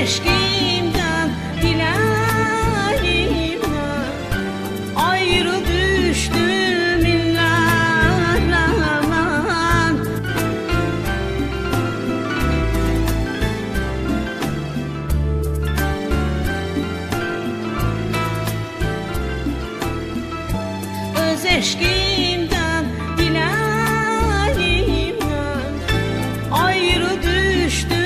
eşkimden, dilerimden ayrı düştüm illerlemen. Öz eşkimden, dilerimden ayrı düştüm.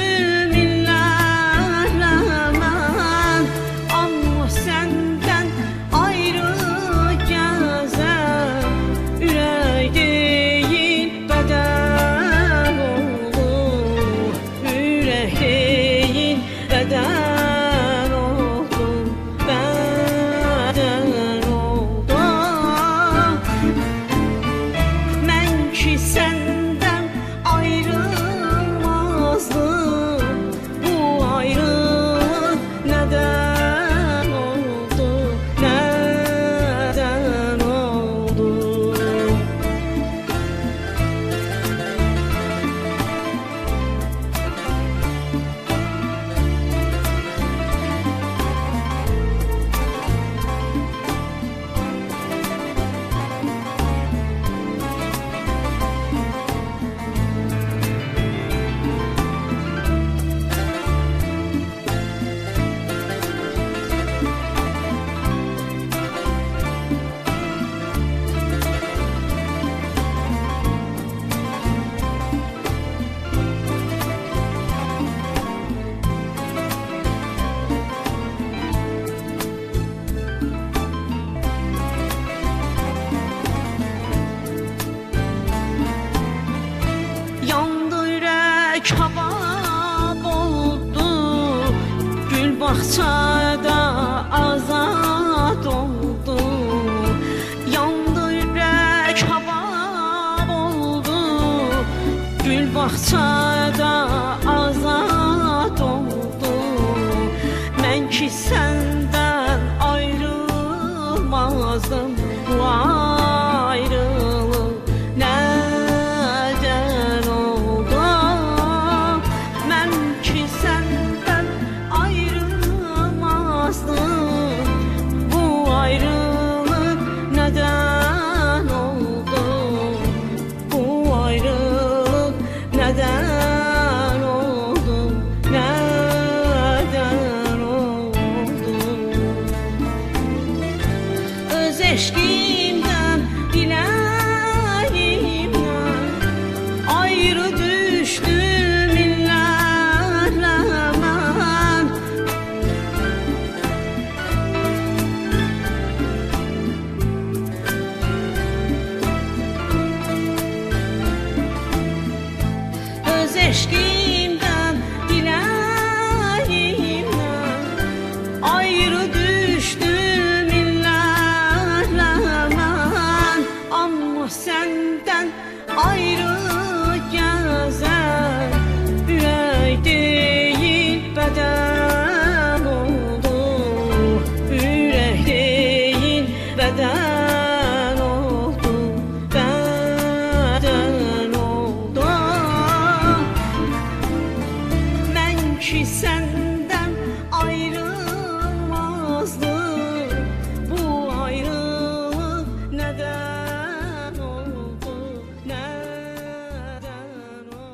Kabab oldu, gül bahçada azad oldu. Yandı yürek kabab oldu, gül bahçada azad oldu. Ben ki senden ayrılmazdım, bu ayrılık neden oldu? Ben ki senden ayrılmazdım, bu ayrılık neden oldu? Bu ayrılık neden oldu? Neden oldu? Öz eşkimden, dilerimden ayrı düştüm illerlemen. Öz eşkimden,